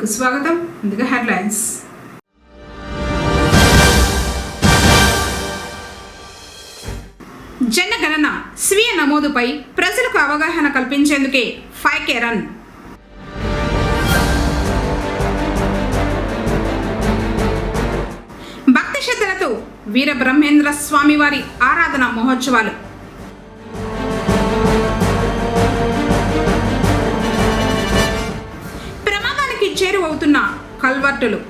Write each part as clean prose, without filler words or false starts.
వార్తలకు స్వాగతం. ముందుగా హెడ్లైన్స్. జనగణన స్వీయ నమోదుపై ప్రజలకు అవగాహన కల్పించేందుకే 5K రన్. భక్తి శ్రద్ధలతో వీరబ్రహ్మేంద్ర స్వామివారి ఆరాధన మహోత్సవాలు. ప్రమాదానికి చేరువవుతున్న కల్వర్టులు.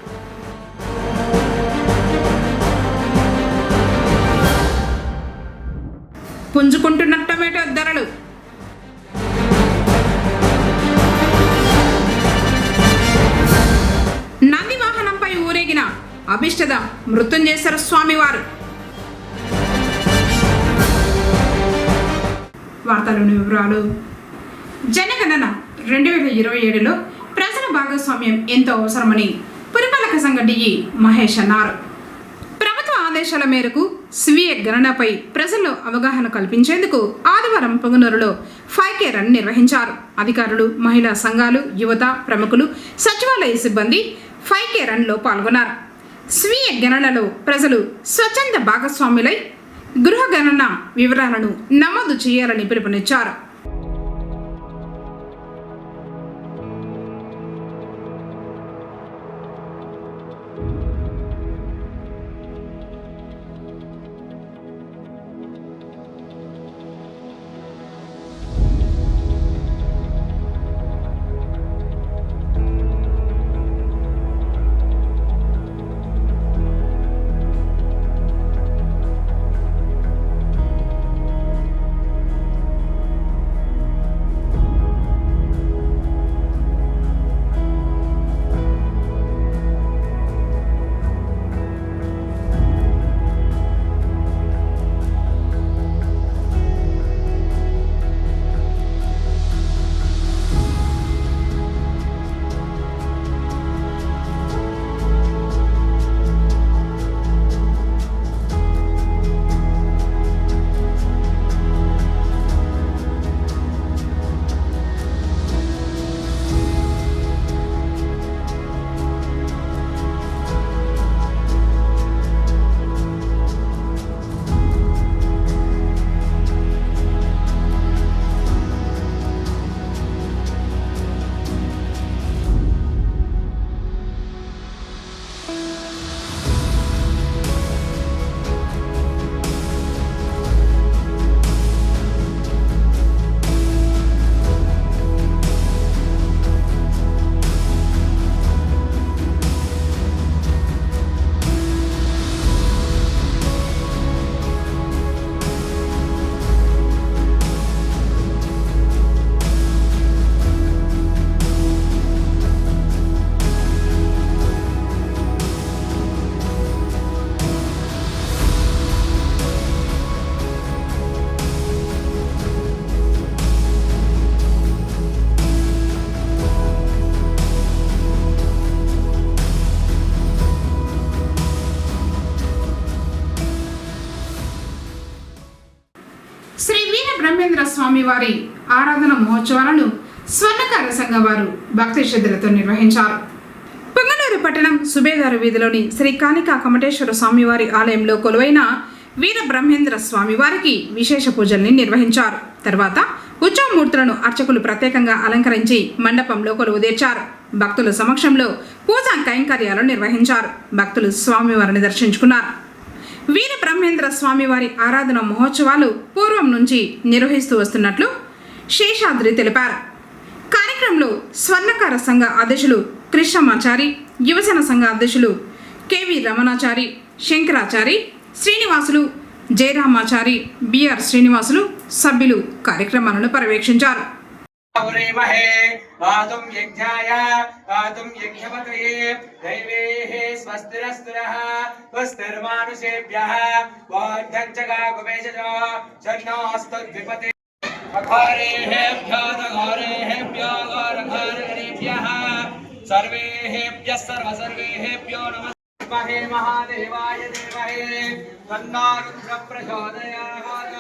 పుంజుకుంటున్న టొమాటో ధరలు. నంది వాహనంపై ఊరేగిన అభిష్టద మృత్యుంజయేశ్వర స్వామివారు. వార్తలోని వివరాలు. జనగణన 2027లో ప్రజల భాగస్వామ్యం ఎంతో అవసరమని పురపాలక సంఘ డిఈ మహేష్ అన్నారు. ప్రభుత్వ ఆదేశాల మేరకు స్వీయ గణనపై ప్రజల్లో అవగాహన కల్పించేందుకు ఆదివారం పొంగనూరులో 5K రన్ నిర్వహించారు. అధికారులు, మహిళా సంఘాలు, యువత, ప్రముఖులు, సచివాలయ సిబ్బంది 5K రన్లో పాల్గొన్నారు. స్వీయ గణనలో ప్రజలు స్వచ్ఛంద భాగస్వాములై గృహ గణన వివరాలను నమోదు చేయాలని పిలుపునిచ్చారు. శ్రీ వీరబ్రహ్మేంద్ర స్వామివారి ఆరాధన మహోత్సవాలను స్వర్ణకార సంఘం వారు భక్తి శ్రద్ధలతో నిర్వహించారు. పొంగనూరు పట్టణం సుబేదారు వీధిలోని శ్రీ కాళికా కమటేశ్వర స్వామివారి ఆలయంలో కొలువైన వీరబ్రహ్మేంద్ర స్వామివారికి విశేష పూజల్ని నిర్వహించారు. తర్వాత ఉత్సవమూర్తులను అర్చకులు ప్రత్యేకంగా అలంకరించి మండపంలో కొలువుదీర్చారు. భక్తుల సమక్షంలో పూజా కైంకర్యాలు నిర్వహించారు. భక్తులు స్వామివారిని దర్శించుకున్నారు. వీరబ్రహ్మేంద్ర స్వామివారి ఆరాధన మహోత్సవాలు పూర్వం నుంచి నిర్వహిస్తూ వస్తున్నట్లు శేషాద్రి తెలిపారు. కార్యక్రమంలో స్వర్ణకార సంఘ అధ్యక్షులు కృష్ణమాచారి, యువజన సంఘ అధ్యక్షులు కెవి రమణాచారి, శంకరాచారి, శ్రీనివాసులు, జయరామాచారి, బిఆర్ శ్రీనివాసులు సభ్యులు కార్యక్రమాలను పర్యవేక్షించారు. पातुं यज्ञाय पातुं यज्ञपतये दैवेः स्वस्तिरस्तुरः स्वस्तिर्मानुषेभ्यः वाढ्यं च गागुमेशजो शन्नोऽस्तुद्विपते अघोरेभ्यो घोरेभ्यो घोरघोरेभ्यः सर्वेभ्यः सर्वेभ्यो नमः महादेवाय धीमहि तन्नो रुद्रः प्रचोदयात्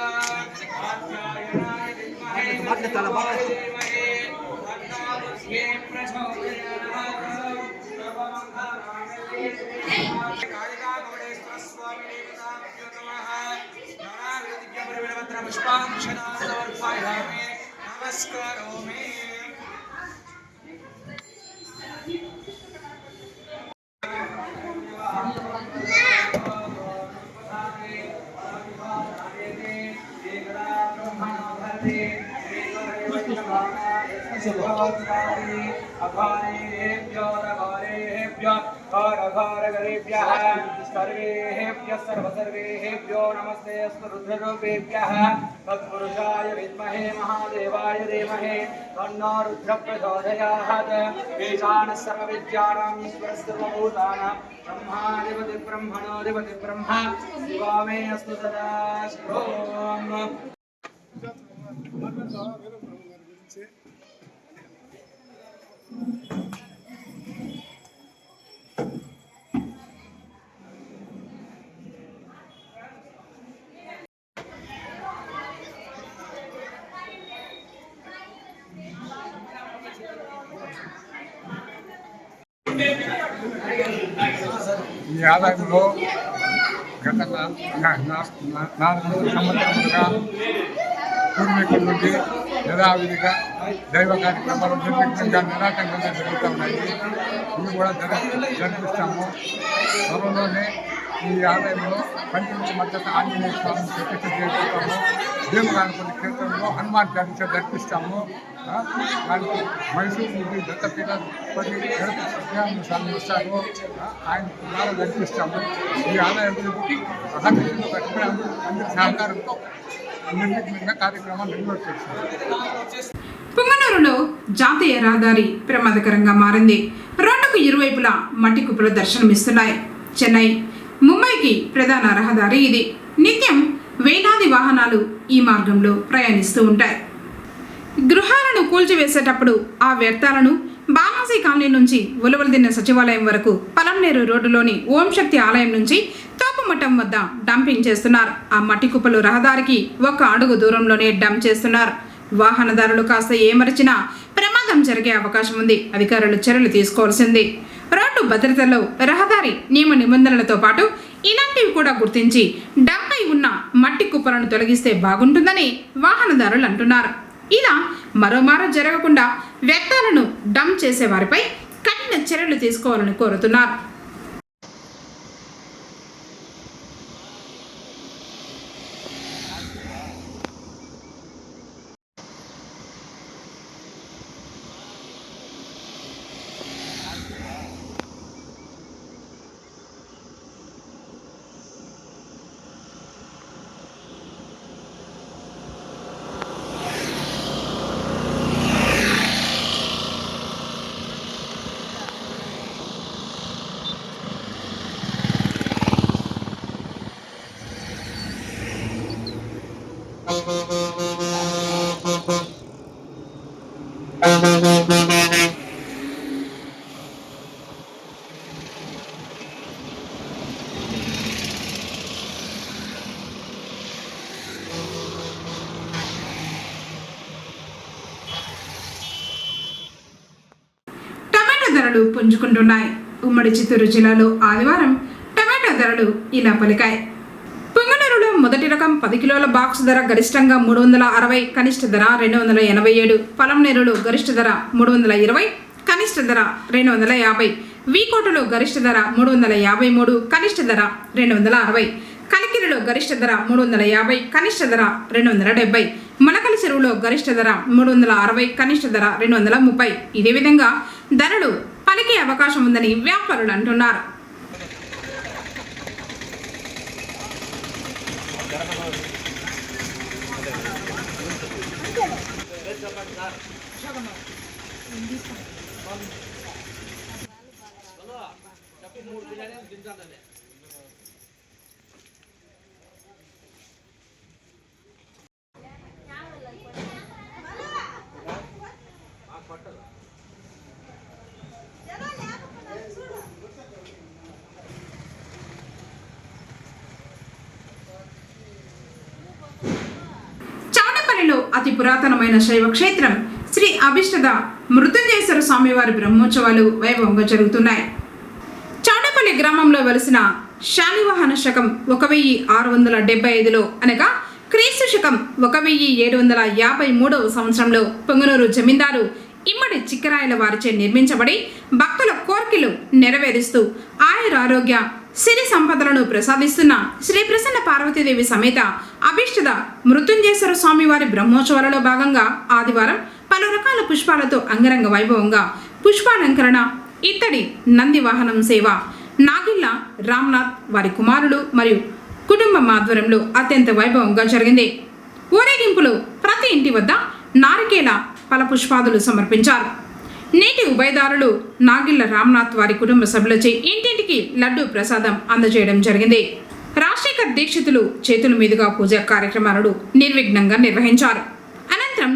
कात्यायनाय धीमहि तन्नो प्रचोदयात् बिल्वपत्र पुष्पाक्षता समर्पयामि नमस्करोमि सर्वेभ्यो नमस्ते अस्तु रुद्ररूपेभ्यः तत्पुरुषाय विद्महे महादेवाय धीमहि तन्नो रुद्रः प्रचोदयात् ईशानः सर्वविद्यानां ईश्वरः सर्वभूतानां ब्रह्माधिपति ब्रह्मणोऽधिपति ब्रह्मा शिवा मे अस्तु सदा शिवोम् ఈ ఆలయంలో గత 400 సంవత్సరాలుగా పూర్వీకుల నుండి యథావిధిగా దైవ కార్యక్రమాలు నిర్విఘ్నంగా నిరాటంకంగా జరుగుతూ ఉన్నాయి. ఇవి కూడా జరిపిస్తాము. త్వరలోనే ఈ ఆలయంలో పంచమించి మద్దతు ఆంజనేయ స్వామిని ప్రతిష్ఠ చేసుకుంటాము. దేవగానపల్లి క్షేత్రంలో హనుమాన్ చాలీస జరిపిస్తాము. దానికి మైసూరు నుండి దత్తపీఠపతి గణపతి సత్యనారాయణ స్వామి వస్తారు. ఆయన ద్వారా జరిపిస్తాము. ఈ ఆలయ అభివృద్ధికి సహకరించిన కట్టుబడి అందరి సహకారంతో నిర్విఘ్నంగా కార్యక్రమాలు నిర్వర్తిస్తాము. పుంగనూరులో జాతీయ రహదారి ప్రమాదకరంగా మారింది. రోడ్డుకు ఇరువైపులా మట్టి కుప్పలు దర్శనమిస్తున్నాయి. చెన్నై ముంబైకి ప్రధాన రహదారి ఇది. నిత్యం వేలాది వాహనాలు ఈ మార్గంలో ప్రయాణిస్తూ ఉంటాయి. గృహాలను కూల్చివేసేటప్పుడు ఆ వ్యర్థాలను బాలాజీ కాలనీ నుంచి ఉలవలదిన్న సచివాలయం వరకు పలంనేరు రోడ్డులోని ఓం శక్తి ఆలయం నుంచి తోపుమట్టం వద్ద డంపింగ్ చేస్తున్నారు. ఆ మట్టి కుప్పలు రహదారికి 1 అడుగు దూరంలోనే డంప్ చేస్తున్నారు. వాహనదారులు కాస్త ఏమరిచినా ప్రమాదం జరిగే అవకాశం ఉంది. అధికారులు చర్యలు తీసుకోవాల్సింది. రోడ్డు భద్రతలో రహదారి నియమ నిబంధనలతో పాటు ఇలాంటివి కూడా గుర్తించి డంప్ అయి ఉన్న మట్టి కుప్పలను తొలగిస్తే బాగుంటుందని వాహనదారులు అంటున్నారు. ఇలా మరోమారు జరగకుండా వ్యర్థాలను డంప్ చేసే వారిపై కఠిన చర్యలు తీసుకోవాలని కోరుతున్నారు. ధరలు పుంజుకుంటున్నాయి. ఉమ్మడి చిత్తూరు జిల్లాలో ఆదివారం టమాటా ధరలు ఇలా పలికాయి. పుంగనూరులో మొదటి రకం 10 కిలోల బాక్స్ ధర గరిష్టంగా 360, కనిష్ట ధర 287. పలంనేరులో గరిష్ట ధర 320, కనిష్ట ధర 250. వీకోటలో గరిష్ట ధర 353, కనిష్ట ధర 260. కలికిరిలో గరిష్ట ధర 350, కనిష్ట ధర 270. మొలకల చెరువులో గరిష్ట ధర 360, కనిష్ట ధర 230. ఇదే విధంగా ధరలు పలికే అవకాశం ఉందని వ్యాపారులు అంటున్నారు. అతి పురాతనమైన శైవ క్షేత్రం శ్రీ అభిష్టద మృత్యుంజయేశ్వర స్వామివారి బ్రహ్మోత్సవాలు వైభవంగా జరుగుతున్నాయి. చౌడపల్లి గ్రామంలో వెలిసిన శాలివాహన శకం 1675లో అనగా క్రీస్తు శకం 1753 సంవత్సరంలో పొంగనూరు జమీందారు ఇమ్మడి చిక్కరాయల వారిచే నిర్మించబడి భక్తుల కోర్కెలు నెరవేరుస్తూ ఆయురారోగ్య సిరి సంపదలను ప్రసాదిస్తున్న శ్రీ ప్రసన్న పార్వతీదేవి సమేత అభిష్టద మృత్యుంజయేశ్వర స్వామి వారి బ్రహ్మోత్సవాలలో భాగంగా ఆదివారం పలు రకాల పుష్పాలతో అంగరంగ వైభవంగా పుష్పాలంకరణ, ఇత్తడి నంది వాహనం సేవ నాగిళ్ళ రామ్నాథ్ వారి కుమారుడు మరియు కుటుంబం ఆధ్వర్యంలో అత్యంత వైభవంగా జరిగింది. ఊరేగింపులో ప్రతి ఇంటి వద్ద నారికేల ఫలపుష్పాదులు సమర్పించారు. నేటి ఉభయదారులు నాగిళ్ళ రామ్నాథ్ వారి కుటుంబ సభ్యులచే ఇంటింటికి లడ్డూ ప్రసాదం అందజేయడం జరిగింది. రాజశేఖర్ దీక్షితులు చేతుల మీదుగా పూజా కార్యక్రమాలను నిర్విఘ్నంగా నిర్వహించారు. అనంతరం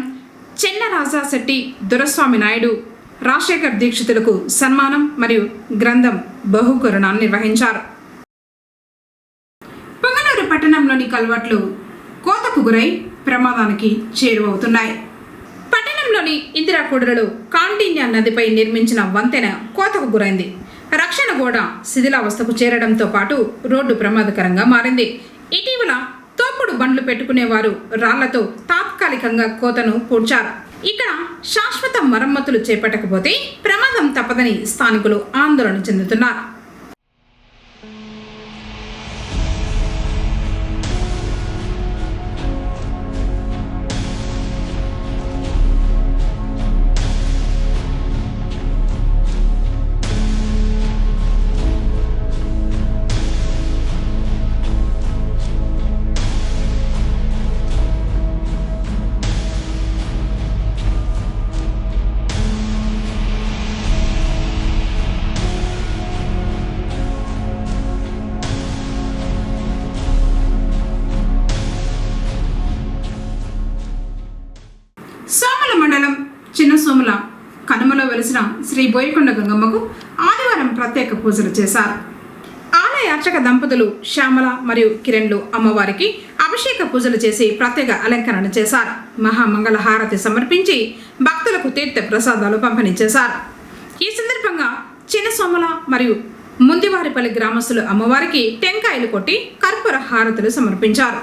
చెన్నరాజా శెట్టి దొరస్వామి నాయుడు రాజశేఖర్ దీక్షితులకు సన్మానం మరియు గ్రంథం బహుకరణాన్ని నిర్వహించారు. పొంగనూరు పట్టణంలోని కల్వర్ట్లు కోతకు గురై ప్రమాదానికి చేరువవుతున్నాయి. పట్టణంలోని ఇందిరాకూడలలో కాండిన్యా నదిపై నిర్మించిన వంతెన కోతకు గురైంది. రక్షణ గోడ శిథిలావస్థకు చేరడంతో పాటు రోడ్డు ప్రమాదకరంగా మారింది. ఇటీవల తోపుడు బండ్లు పెట్టుకునేవారు రాళ్లతో తాత్కాలికంగా కోతను పూడ్చారు. ఇక్కడ శాశ్వత మరమ్మతులు చేపట్టకపోతే ప్రమాదం తప్పదని స్థానికులు ఆందోళన చెందుతున్నారు. సోమల మండలం చిన్న సోముల కనుమలో వెలిసిన శ్రీ బోయకొండ గంగమ్మకు ఆదివారం ప్రత్యేక పూజలు చేశారు. ఆలయ అర్చక దంపతులు శ్యామల మరియు కిరణ్లు అమ్మవారికి అభిషేక పూజలు చేసి ప్రత్యేక అలంకరణ చేశారు. మహామంగళ హారతి సమర్పించి భక్తులకు తీర్థ ప్రసాదాలు పంపిణీ చేశారు. ఈ సందర్భంగా చిన్న సోమల మరియు ముందివారిపల్లి గ్రామస్తులు అమ్మవారికి టెంకాయలు కొట్టి కర్పూర హారతులు సమర్పించారు.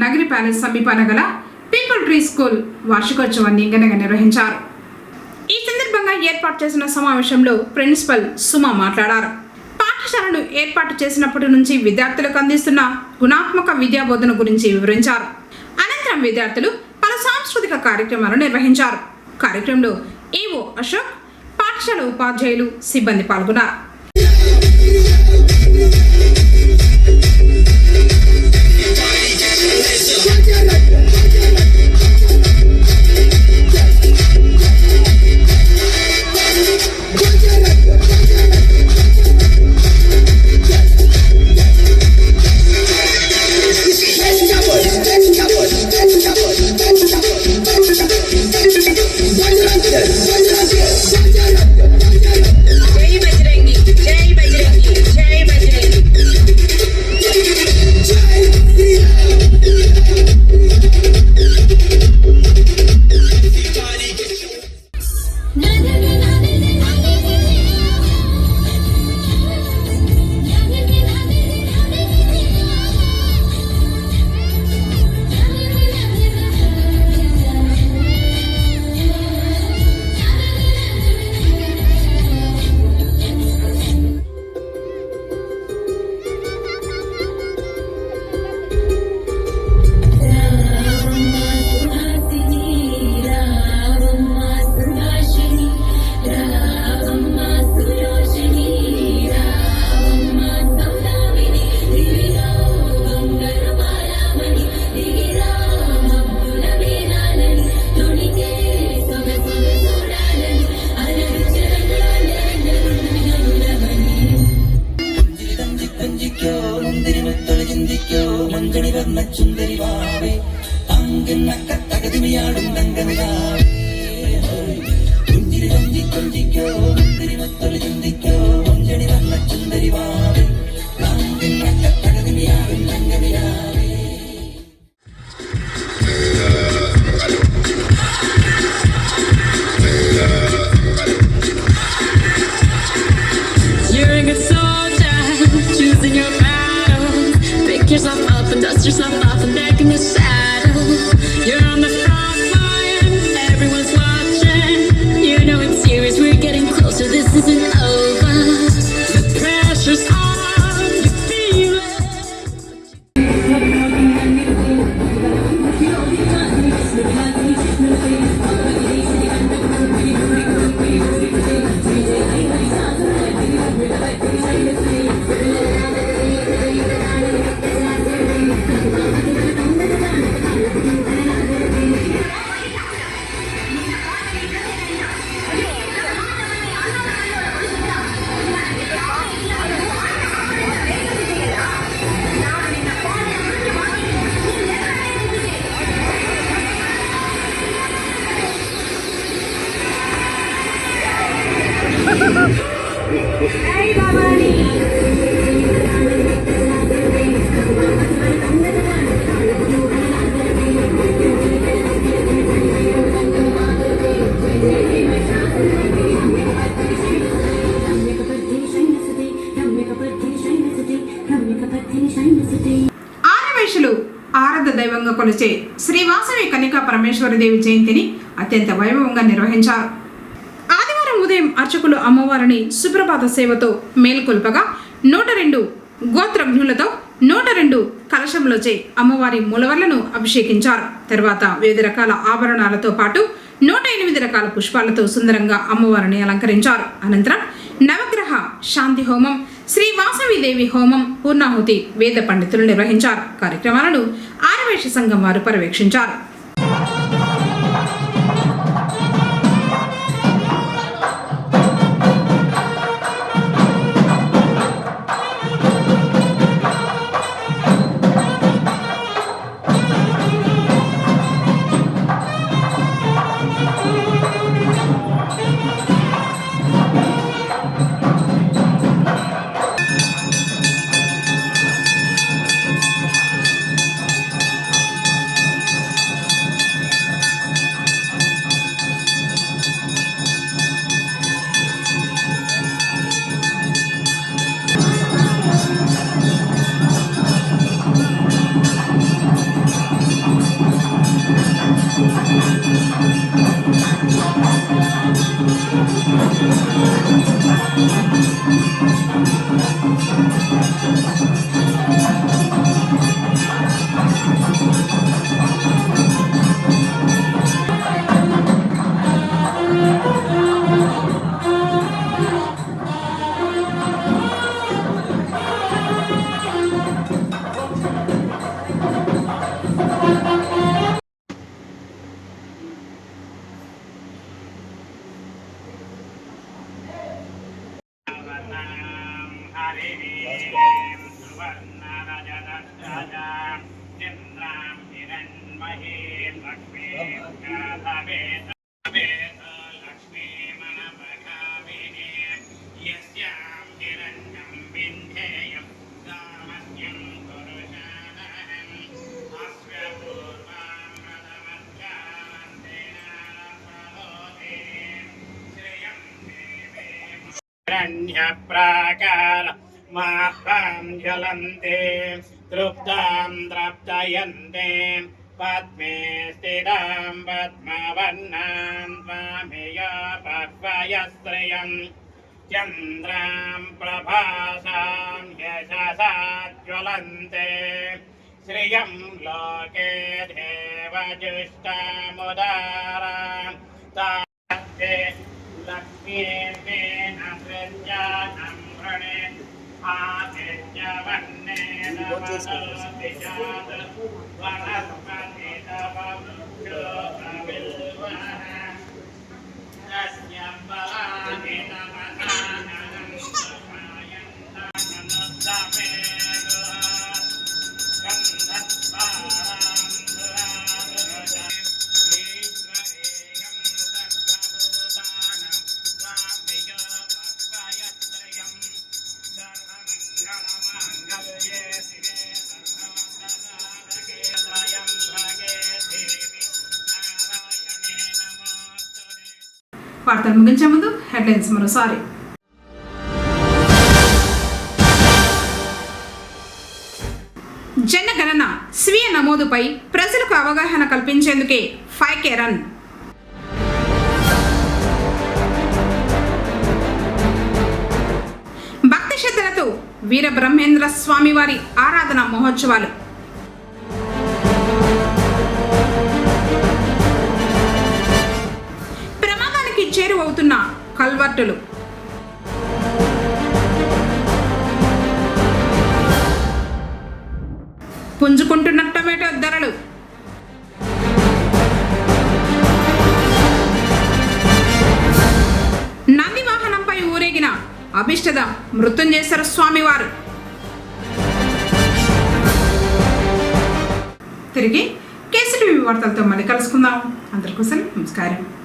నగరి ప్యాలెస్ సమీపాన గల పీపుల్ ట్రీ స్కూల్ వార్షికోత్సవాన్ని ఘనంగా నిర్వహించారు. ఈ సందర్భంగా ఏర్పాటు చేసిన సమావేశంలో ప్రిన్సిపల్ సుమ మాట్లాడారు. పాఠశాలను ఏర్పాటు చేసినప్పటి నుంచి విద్యార్థులకు అందిస్తున్న గుణాత్మక విద్యాబోధన గురించి వివరించారు. అనంతరం విద్యార్థులు పలు సాంస్కృతిక కార్యక్రమాలు నిర్వహించారు. కార్యక్రమంలో ఈవో అశోక్, పాఠశాల ఉపాధ్యాయులు, సిబ్బంది పాల్గొన్నారు. ചുന്ദരിവാവേ താങ്കുന്നക്ക തകതിമിയാടും തങ്കമിലാവേ കുഞ്ചിരി കൊഞ്ചി കൊഞ്ചിക്കോ മുന്തിരി മത്തൊലി ചിന്തിക്കോ കൊഞ്ചണി വന്ന ചുന്ദരിവാവേ താങ്കുന്നക്ക തകതിമിയാടും തങ്കമിലാവേ. You're a good soldier, choosing your battles. Pick yourself up and dust yourself off and back in the saddle. You're on the front line, everyone's watching. You know it's serious, we're getting closer, this isn't over. The pressure's on, you feel it. ఆర్యవైశ్యులు ఆరాధ దైవంగా కొలిచే శ్రీ వాసవి కన్యకా పరమేశ్వరి దేవి జయంతిని అత్యంత వైభవంగా నిర్వహించారు. ఆదివారం ఉదయం అర్చకులు అమ్మవారిని సుప్రభాత సేవతో మేల్కొల్పగా 102 గోత్రజ్ఞులతో 102 కలశంలోచే అమ్మవారి మూలవర్లను అభిషేకించారు. తర్వాత వివిధ రకాల ఆభరణాలతో పాటు 108 రకాల పుష్పాలతో సుందరంగా అమ్మవారిని అలంకరించారు. అనంతరం నవగ్రహ శాంతి హోమం, శ్రీ వాసవిదేవి హోమం, పూర్ణాహుతి వేద పండితులు నిర్వహించారు. కార్యక్రమాలను ఆర్యవైశ్య సంఘం వారు పర్యవేక్షించారు. प्राकार मात्वां ज्वलन्ते तृप्तां द्रप्तयन्ते पद्मे स्थितां पद्मवर्णां त्वामेय पक्वयस्त्रियं चन्द्रां प्रभासां यशसा ज्वलन्ते श्रियं लोके देवजुष्टामुदारां ताते लक्ष्मीर्वेण प्रजानं वृणे आदित्यवन्ने नमोऽतिजात वनस्पति तव वृक्षो अविल्वः तस्य फलानि नमसाननं सुखायन्तं मनुत्तमेदुः गन्धत्वा వార్తలు ముగించే ముందు హెడ్లైన్స్ మరోసారి. జనగణన స్వీయ నమోదుపై ప్రజలకు అవగాహన కల్పించేందుకే 5K రన్. భక్తి శ్రద్ధలతో వీరబ్రహ్మేంద్ర స్వామివారి ఆరాధన మహోత్సవాలు. ప్రమాదానికి చేరువవుతున్న కల్వర్టులు. పుంజుకుంటున్న టొమాటో ధరలు. నంది వాహనంపై ఊరేగిన అభిష్టద మృత్యుంజయేశ్వర స్వామివారు. తిరిగి కేసీటీవీ వార్తలతో మళ్ళీ కలుసుకుందాం. అందరికీ నమస్కారం.